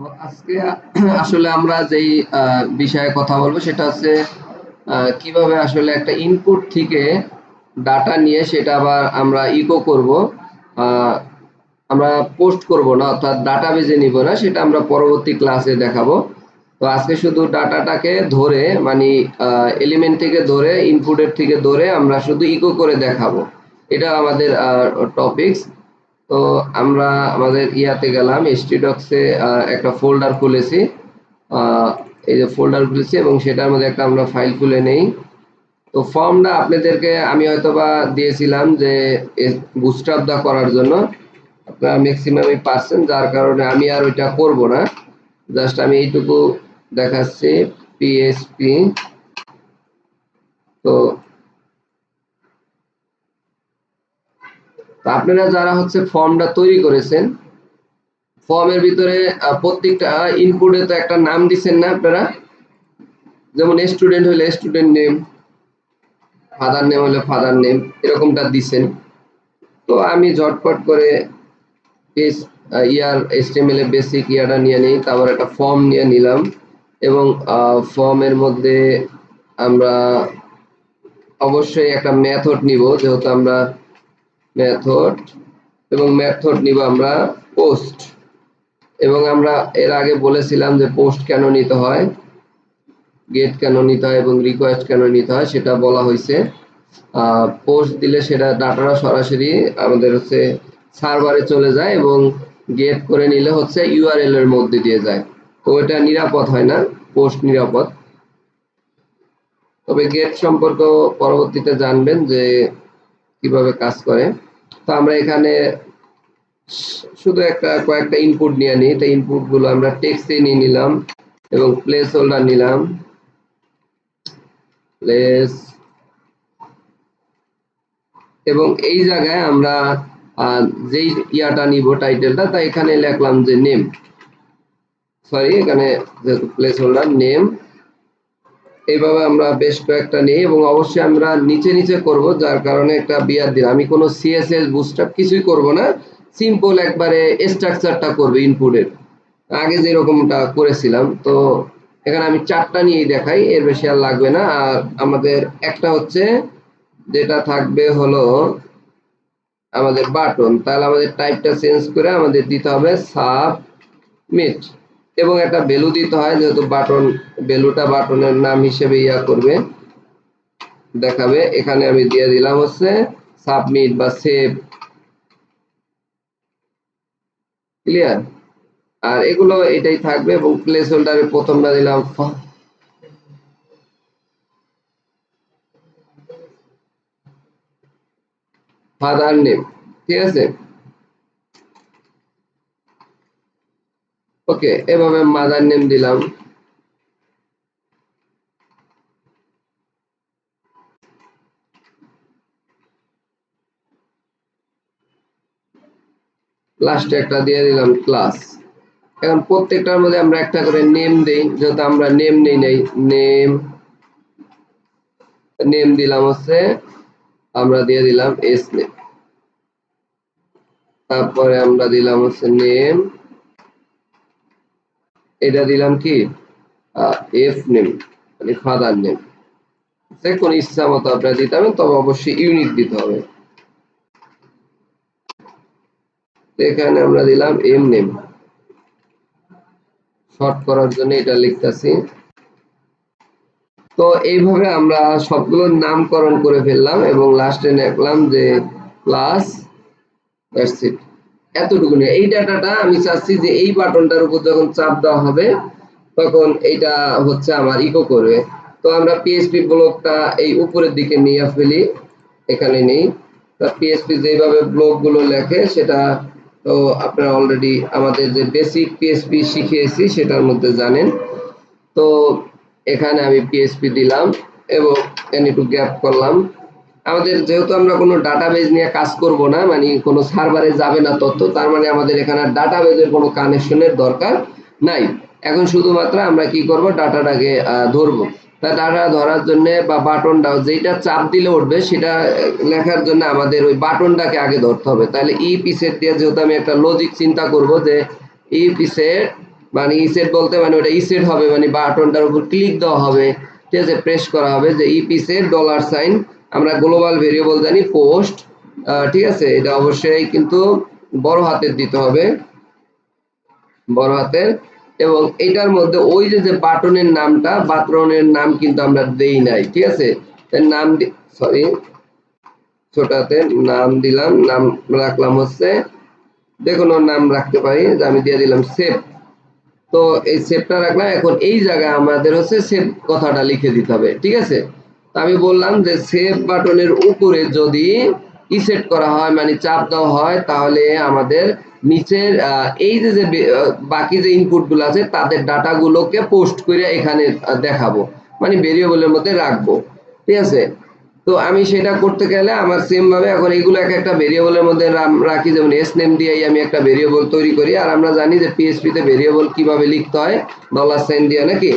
তো আজকে আসলে আমরা যেই বিষয়ে কথা বলবো সেটা হচ্ছে কিভাবে আসলে একটা ইনপুট থেকে ডাটা নিয়ে সেটা আবার আমরা ইকো করব। আহ, আমরা পোস্ট করব না, অর্থাৎ ডাটাবেজে নিব না, সেটা আমরা পরবর্তী ক্লাসে দেখাবো। তো আজকে শুধু ডাটাটাকে ধরে মানে এলিমেন্ট থেকে ধরে ইনপুটের থেকে ধরে আমরা শুধু ইকো করে দেখাবো, এটা আমাদের টপিকস। তো আমরা আমাদের ইয়াতে গেলাম এসটিডক্সে, একটা ফোল্ডার খুলেছি। এই যে ফোল্ডার খুলেছি এবং সেটার মধ্যে একটা আমরা ফাইল খুলে নেই। তো ফর্মটা আপনাদেরকে আমি হয়তোবা দিয়েছিলাম যে বুস্টআপ দা করার জন্য, আপনারা ম্যাক্সিমামই পারছেন, যার কারণে আমি আর ওইটা করব না। জাস্ট আমি এইটুকু দেখাচ্ছি, পিএসপি। তো আপনারা যারা হচ্ছে ফর্মটা তৈরি করেছেন, ফর্মের ভিতরে প্রত্যেকটা ইনপুটে তো একটা নাম দিচ্ছেন না আপনারা? যেমন স্টুডেন্ট হলে স্টুডেন্ট নেম, ফাদার নেম হলে ফাদার নেম, এরকমটা দিচ্ছেন। তো আমি ঝটপট করে ইয়ার এইচটিএমএল এর বেসিক ইয়াটা নিয়ে নিই, তারপর একটা ফর্ম নিয়ে নিলাম এবং ফর্মের মধ্যে আমরা অবশ্যই একটা মেথড নিব, যেহেতু আমরা মেথড, এবং মেথড নিব আমরা পোস্ট। এবং আমরা এর আগে বলেছিলাম যে পোস্ট কেন নিতে হয়, গেট কেন নিতে হয় এবং রিকোয়েস্ট কেন নিতে হয়, সেটা বলা হয়েছে। পোস্ট দিলে সেটা ডাটাটা সরাসরি আমাদের হচ্ছে সার্ভারে চলে যায় এবং গেট করে নিলে হচ্ছে ইউআরএল এর মধ্যে দিয়ে যায়। তো এটা নিরাপদ হয় না, পোস্ট নিরাপদ। তবে গেট সম্পর্কে পরবর্তীতে জানবেন যে কিভাবে কাজ করে। তো আমরা এখানে শুধু কয়েকটা ইনপুট নিয়ে নিই। তো ইনপুট গুলো আমরা টেক্সটে নিয়ে নিলাম এবং প্লেস হোল্ডার নিলাম, প্লেস, এবং এই জায়গায় আমরা যেই ইয়াটা নিব টাইটেলটা, তাই এখানে লিখলাম যে নেম, সরি এখানে যেহেতু প্লেস হোল্ডার নেম। এইভাবে আমরা বেশ কয়েকটা নিই এবং অবশ্যই আমরা নিচে নিচে করব, যার কারণে একটা বিয়ার দিলাম। আমি কোনো সিএসএস বুস্টআপ কিছুই করব না, সিম্পল একবারে স্ট্রাকচারটা করবে ইনপুটের, আগে যেরকমটা করেছিলাম। তো এখানে আমি 4টা নিয়েই দেখাই, এর বেশি আর লাগবে না। আর আমাদের একটা হচ্ছে যেটা থাকবে হলো আমাদের বাটন, তাহলে আমাদের টাইপটা চেঞ্জ করে আমাদের দিতে হবে সাবমিট এবং একটা ভ্যালু দিতে হয়, যেহেতু বাটন, ভ্যালুটা বাটনের নাম হিসেবে ইয়া করবে, দেখাবে। এখানে আমি দিয়ে দিলাম হচ্ছে সাবমিট বা সেভ, ক্লিয়ার। আর এগুলো এটাই থাকবে এবং প্লেস হোল্ডারে প্রথমটা দিলাম ফাদার নেম, ঠিক আছে। ওকে, এভাবে মাদার নেম দিলাম। লাস্টে একটা দিয়ে দিলাম ক্লাস। এখন প্রত্যেকটার মধ্যে আমরা একটা করে নেম দেই, যেহেতু আমরা নেম নেই নাই, নেম, নেম দিলাম হচ্ছে, আমরা দিয়ে দিলাম এস নেম, তারপরে আমরা দিলাম হচ্ছে নেম, এটা দিলাম কি এফ নেম, মানে ফাদার নেম। যে কোনো ইচ্ছা মতো আপনারা দিতে হবে, তবে অবশ্যই ইউনিক দিতে হবে। এখানে আমরা দিলাম এম নেম, শর্ট করার জন্য এটা লিখতেছি। তো এইভাবে আমরা সবগুলোর নামকরণ করে ফেললাম এবং লাস্টে লিখলাম যে প্লাস, দ্যাটস ইট, এতটুকু নিয়ে। এই ডাটাটা আমি চাচ্ছি যে এই বাটনটার উপর যখন চাপ দেওয়া হবে তখন এইটা হচ্ছে আমার ইকো করবে। তো আমরা পিএইচপি ব্লকটা এই উপরের দিকে নিয়ে ফেলি, এখানে নেই। তা পিএইচপি যেভাবে ব্লকগুলো লেখে সেটা তো আপনারা অলরেডি আমাদের যে বেসিক পিএইচপি শিখিয়েছি সেটার মধ্যে জানেন। তো এখানে আমি পিএইচপি দিলাম এবং একটু গ্যাপ করলাম। আমাদের যেহেতু আমরা কোনো ডাটাবেজ নিয়ে কাজ করব না, মানে কোনো সার্ভারে যাবে না তথ্য, তার মানে আমাদের এখানে ডাটাবেজের কোনো কানেকশনের দরকার নাই। এখন শুধুমাত্র আমরা কি করব, ডাটাটাকে ধরবো। তা ডাটা ধরার জন্য বা বাটনটা যেটা চাপ দিলে উঠবে সেটা লেখার জন্য আমাদের ওই বাটনটাকে আগে ধরতে হবে। তাহলে ই পিসেট দিয়ে যেহেতু আমি একটা লজিক চিন্তা করব যে ই পিসেট মানে ইসেট বলতে মানে ওটা ইসেট হবে, মানে বাটনটার উপর ক্লিক দেওয়া হবে, ঠিক আছে, প্রেস করা হবে যে ইপি সেট $, আমরা গ্লোবাল ভেরিয়েবল জানি পোস্ট, ঠিক আছে, এটা অবশ্যই কিন্তু বড় হাতের দিতে হবে, বড় হাতের। এবং এটার মধ্যে ওই যে বাটনের নামটা, বাটনের নাম কিন্তু আমরা দেই নাই, ঠিক আছে, এর নাম সরি ছোট হাতের নাম দিলাম, নাম রাখলাম হচ্ছে, দেখুন ওর নাম রাখতে পারি, যে আমি দিয়ে দিলাম সেভ। তো এই সেভটা রাখলাম, এখন এই জায়গায় আমাদের হচ্ছে সেভ কথাটা লিখে দিতে হবে, ঠিক আছে। তো আমি বললাম যে সেভ বাটনের উপরে যদি সেট করা হয় মানে চাপ দেওয়া হয়, তাহলে আমাদের নিচের এই যে বাকি যে ইনপুট গুলো আছে তাদের ডাটা গুলোকে পোস্ট করে এখানে দেখাবো, মানে ভেরিয়েবলের মধ্যে রাখবো, ঠিক আছে। তো আমি সেটা করতে গেলে আমার সেম ভাবে এখন এইগুলো একটা ভেরিয়েবলের মধ্যে রাখি, যেমন এস নেম দিয়েই আমি একটা ভেরিয়েবল তৈরি করি। আর আমরা জানি যে পিএইচপি তে ভেরিয়েবল কিভাবে লিখতে হয়, $সাইন দিয়ে নাকি।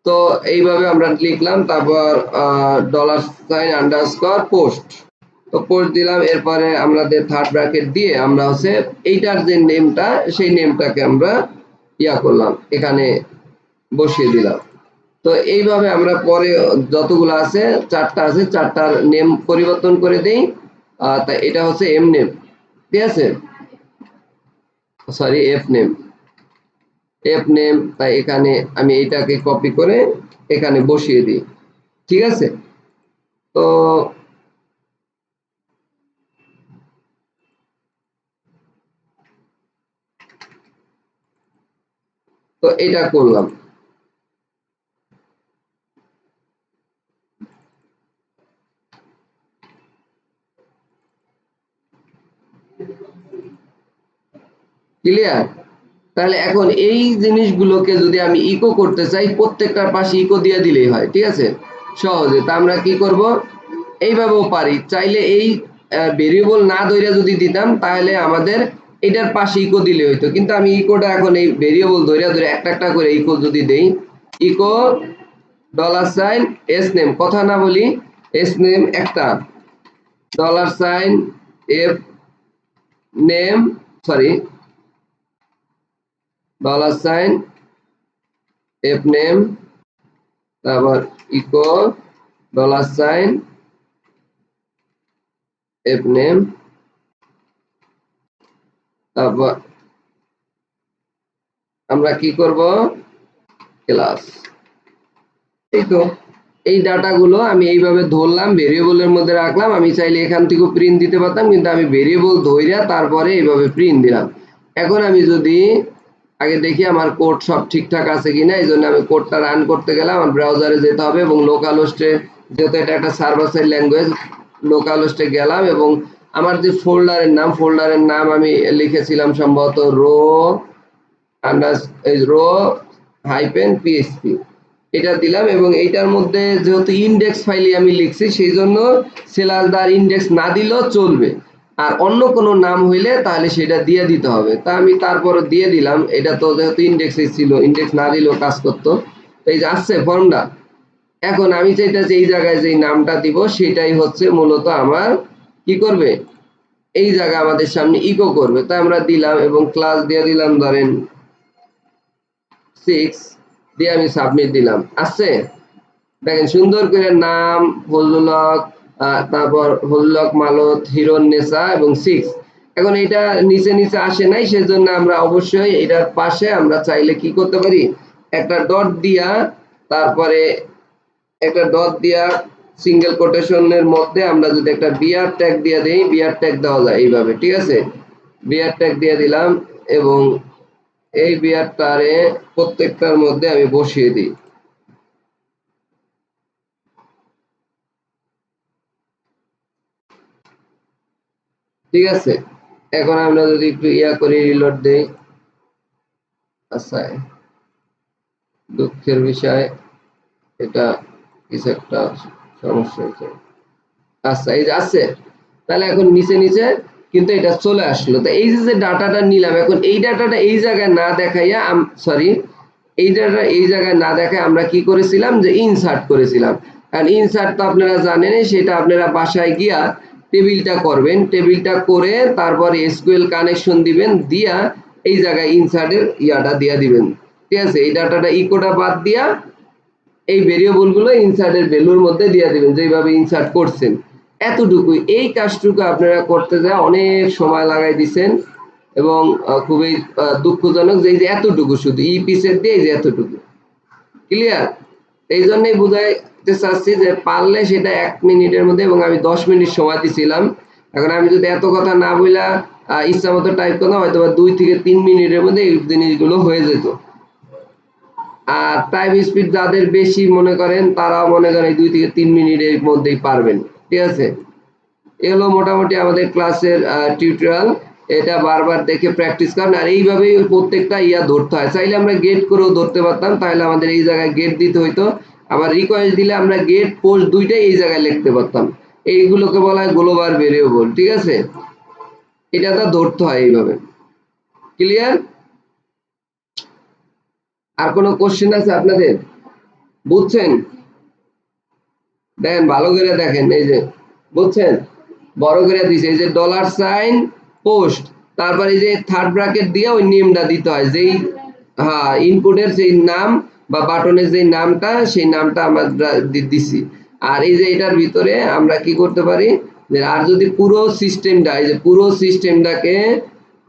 তো এইভাবে আমরা লিখলাম, তারপর $সাইন আন্ডারস্কোর পোস্ট, তো পোস্ট দিলাম, এরপরে আমাদের থার্ড ব্র্যাকেট দিয়ে আমরা হচ্ছে এইটার যে নেমটা সেই নেমটাকে আমরা করলাম, এখানে বসিয়ে দিলাম। তো এইভাবে আমরা পরে যতগুলো আছে, চারটা আছে, চারটার নেম পরিবর্তন করে দেই। তা এটা হচ্ছে এম নেম, ঠিক আছে, সরি এফ নেম, তাই এখানে আমি এইটাকে কপি করে এখানে বসিয়ে দিই, ঠিক আছে। তো তো এটা করলাম। ক্লিয়ার? তাহলে এখন এই জিনিসগুলোকে যদি আমি ইকো করতে চাই, প্রত্যেকটার পাশে ইকো দিয়ে দিলেই হয়, ঠিক আছে, সহজে। তা আমরা কি করব, এইভাবেও পারি, চাইলে এই ভেরিয়েবল না ধরে যদি দিতাম তাহলে আমাদের এটার পাশে ইকো দিলে হইতো, কিন্তু আমি ইকোটা এখন এই ভেরিয়েবল ধরে ধরে একটা একটা করে ইকো যদি দেই, ইকো $সাইন এস নেম, কথা না বলি, এস নেম একটা, $সাইন এফ নেম, সরি $সাইন এফ নেম, তারপর ইকো $সাইন এফ নেম, তারপর আমরা কি করব, ক্লাস। এই তো এই ডাটাগুলো আমি এইভাবে ধরলাম, ভেরিয়েবলের মধ্যে রাখলাম, আমি চাইলে এখান থেকে প্রিন্ট দিতে পারতাম, কিন্তু আমি ভেরিয়েবল ধইরা তারপরে এইভাবে প্রিন্ট দিলাম। এখন আমি যদি আগে দেখি আমার কোড সব ঠিকঠাক আছে কিনা, এই জন্য আমি কোডটা রান করতে গেলাম, আমার ব্রাউজারে যেতে হবে এবং লোকাল হোস্টে, যেহেতু এটা একটা সার্ভার সাইড ল্যাঙ্গুয়েজ, লোকাল হোস্টে গেলাম এবং আমার যে ফোল্ডারের নাম আমি লিখেছিলাম সম্ভবত রো হাইপেন পিএইচপি, এটা দিলাম। এবং এইটার মধ্যে যেহেতু ইন্ডেক্স ফাইলে আমি লিখছি, সেই জন্য /, ইন্ডেক্স না দিলেও চলবে, আর অন্য কোনো নাম হইলে তাহলে সেটা দিয়ে দিতে হবে। তা আমি তারপরে দিয়ে দিলাম, এটা তো যেহেতু ইন্ডেক্সে ছিল, ইন্ডেক্স না দিলেও কাজ করতো। এই যে আসছে ফর্মটা, এখন আমি চাইতেছি এই জায়গায় যে নামটা দিব সেটাই হচ্ছে মূলত আমার কি করবে, এই জায়গা আমাদের সামনে ইকো করবে। তাই আমরা দিলাম এবং ক্লাস দিয়ে দিলাম ধরেন 6, দিয়ে আমি সাবমিট দিলাম, আসছে, দেখেন সুন্দর করে নাম ফজলুল হক, তারপর ফজলুল হক মালত, হিরোন্নেসা এবং 6। এখন এটা নিচে নিচে আসে নাই, সেজন্য আমরা অবশ্যই এটার পাশে আমরা চাইলে কি করতে পারি, একটা ডট দিয়া, তারপরে একটা ডট দিয়া সিঙ্গেল কোটেশনের মধ্যে আমরা যদি একটা বিআর ট্যাগ দিয়ে দেই, বিআর ট্যাগ দেওয়া যায় এইভাবে, ঠিক আছে, বিআর ট্যাগ দিয়ে দিলাম এবং এই বিআরটারে প্রত্যেকটার মধ্যে আমি বসিয়ে দিই, ঠিক আছে। এখন আমরা যদি একটু করি, রিলোড দেই, আচ্ছা দুঃখের বিষয় এটা কিছু একটা সমস্যা হয়েছে, আচ্ছা এই যে আছে, তাহলে এখন নিচে নিচে কিন্তু এটা চলে আসলো। তো এই যে ডাটাটা নিলাম, এখন এই ডাটাটা এই জায়গায় না দেখাইয়া, সরি এই ডাটা এই জায়গায় না দেখায় আমরা কি করেছিলাম, যে ইনসার্ট করেছিলাম। কারণ ইনসার্ট তো আপনারা জানেন, সেটা আপনারা বাসায় গিয়া টেবিলটা করবেন, টেবিলটা করে তারপর এসকিউএল কানেকশন দিবেন, দিয়া এই জায়গায় ইনসার্টের ইয়াটা দিয়ে দিবেন, ঠিক আছে। এই ডাটাটা ইকোটা বাদ দিয়া এই ভেরিয়েবল গুলো ইনসার্টের ভ্যালুর মধ্যে দিয়ে দিবেন যেভাবে ইনসার্ট করছেন। এতটুকুই, এই কাজটুকু আপনারা করতে যায় অনেক সময় লাগাই দিচ্ছেন এবং খুবই দুঃখজনক যে এই যে এতটুকু শুধু ই পিসের দিয়ে এই যে এতটুকু ক্লিয়ার। এই জন্যই বুঝাইতে চাচ্ছি যে পারলে সেটা 1 মিনিটের মধ্যে, এবং আমি 10 মিনিট সময় দিছিলাম। এখন আমি যদি এত কথা না বইলা ইচ্ছা মতো টাইপ করতাম হয়তো 2 থেকে 3 মিনিটের মধ্যে এই জিনিসগুলো হয়ে যেত। আর টাইপ স্পিড যাদের বেশি মনে করেন তারাও মনে করেন 2 থেকে 3 মিনিটের মধ্যেই পারবেন, ঠিক আছে। এগুলো মোটামুটি আমাদের ক্লাসের টিউটোরিয়াল। এটা বারবার দেখে প্র্যাকটিস করেন, আর এইভাবেই প্রত্যেকটা ইয়া ধরতে হয়। চাইলে আমরা গেট করেও ধরতে পারতাম, তাহলে আমাদের এই জায়গায় গেট দিতে হইতো। আবার রিকোয়েস্ট দিলে আমরা গেট পোস্ট দুইটাই এই জায়গায় লিখতে পারতাম। এইগুলোকে বলা হয় গ্লোবাল ভেরিয়েবল, ঠিক আছে। এটা তো ধরতে হয় এইভাবে। ক্লিয়ার? আর কোনো কোশ্চেন আছে আপনাদের? বুঝছেন? দেখেন ভালো করে দেখেন, এই যে বুঝছেন, বড় করে দিছে এই যে ডলার সাইন পোস্ট, তারপর এই যে থার্ড ব্র্যাকেট দিয়ে ওই নেমটা দিতে হয়, যেই হ্যাঁ ইনপুটের যেই নাম বা বাটনের যেই নামটা সেই নামটা আমরা দিছি। আর এই যে এটার ভিতরে আমরা কি করতে পারি যে আর যদি পুরো সিস্টেমটা, এই যে পুরো সিস্টেমটাকে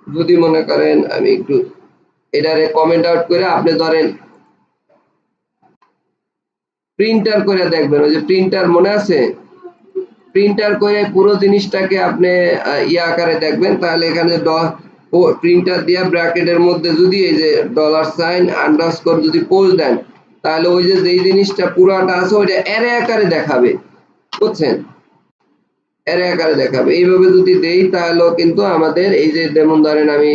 যদি মনে করেন আমি একটু এটারে কমেন্ট আউট করে আপনি ধরেন প্রিন্টার করে দেখবেন, ওই যে প্রিন্টার মনে আছে, প্রিন্টার করে পুরো জিনিসটাকে আপনি ইয়া আকারে দেখবেন, তাহলে এখানে প্রিন্টার দিয়া ব্র্যাকেটের মধ্যে যদি এই যে ডলার সাইন আন্ডারস্কোর যদি পোস্ট দেন, তাহলে ওই যে যেই জিনিসটা পুরাটা আছে ওইটা অ্যারে আকারে দেখাবে, বুঝছেন, অ্যারে আকারে দেখাবে। এইভাবে যদি দেই তাহলেও কিন্তু আমাদের এই যে যেমন ধরেন আমি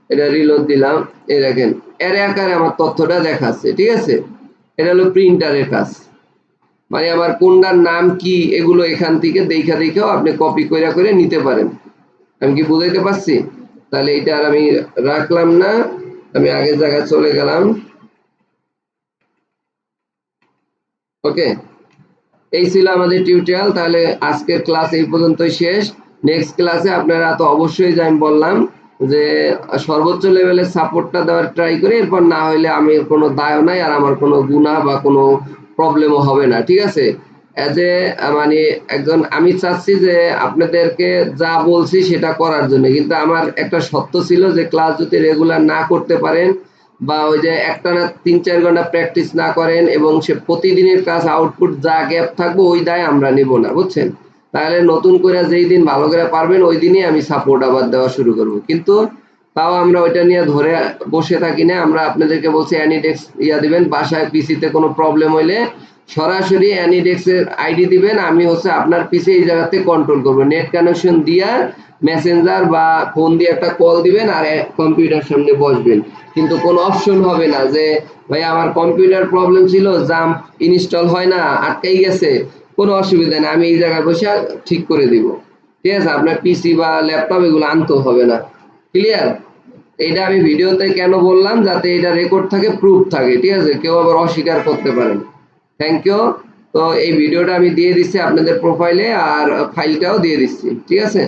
এটা রিলোড দিলাম, এই দেখেন অ্যারে আকারে আমার তথ্যটা দেখাচ্ছে, ঠিক আছে। এটা হলো প্রিন্টারের কাজ, মানে আমার কোনটার নাম কি এগুলো এখান থেকে দেখা দেখেও আপনি কপি করে করে নিতে পারেন। আমি কি বুঝাইতে পারছি? তাহলে এটা আর আমি রাখলাম না, আমি আগের জায়গায় চলে গেলাম। ওকে, এই ছিল আমাদের টিউটোরিয়াল। তাহলে আজকের ক্লাস এই পর্যন্তই শেষ। নেক্সট ক্লাসে আপনারা তো অবশ্যই যে আমি বললাম যে সর্বোচ্চ লেভেলের সাপোর্টটা দেওয়ার ট্রাই করি, এরপর না হইলে আমি কোনো দায় নাই আর আমার কোনো গুনাহ বা কোনো প্রবলেমও হবে না, ঠিক আছে। এজ এ মানে একজন আমি চাচ্ছি যে আপনাদেরকে যা বলছি সেটা করার জন্য, কিন্তু আমার একটা সত্য ছিল যে ক্লাস যদি রেগুলার না করতে পারেন বা ওই যে একটানা 3-4 ঘন্টা প্র্যাকটিস না করেন এবং সে প্রতিদিনের কাজ আউটপুট যা গ্যাপ থাকবে ওই দায় আমরা নেব না, বুঝছেন। তাহলে নতুন করে যেই দিন ভালো করে পারবেন ওই দিনই আমি সাপোর্ট আবার দেওয়া শুরু করব, কিন্তু তাও আমরা ওইটা নিয়ে ধরে বসে থাকি না। আমরা আপনাদেরকে বলছি অ্যানিডেক্স ইয়া দিবেন, বাসায় পিসিতে কোনো প্রবলেম হইলে সরাসরি অ্যানিডেক্সের আইডি দিবেন, আমি হচ্ছে আপনার পিসি এই জায়গাতে কন্ট্রোল করবো, নেট কানেকশন দিয়া মেসেঞ্জার বা ফোন দিয়ে একটা কল দিবেন আর কম্পিউটার সামনে বসবেন। কিন্তু কোনো অপশন হবে না যে ভাই আমার কম্পিউটার প্রবলেম ছিল, জাম্প ইনস্টল হয় না, আটকাই গেছে, কোনো অসুবিধা নেই, আমি এই জায়গায় বসে ঠিক করে দিব, ঠিক আছে। আপনার পিসি বা ল্যাপটপ এগুলো আনতে হবে না। ক্লিয়ার? এইটা আমি ভিডিওতে কেন বললাম, যাতে এটা রেকর্ড থাকে, প্রুফ থাকে, ঠিক আছে, কেউ আবার অস্বীকার করতে পারেন। Thank you. তো এই ভিডিওটা আমি দিয়ে দিচ্ছি আপনাদের প্রোফাইলে, আর ফাইলটাও দিয়ে দিচ্ছি, ঠিক আছে।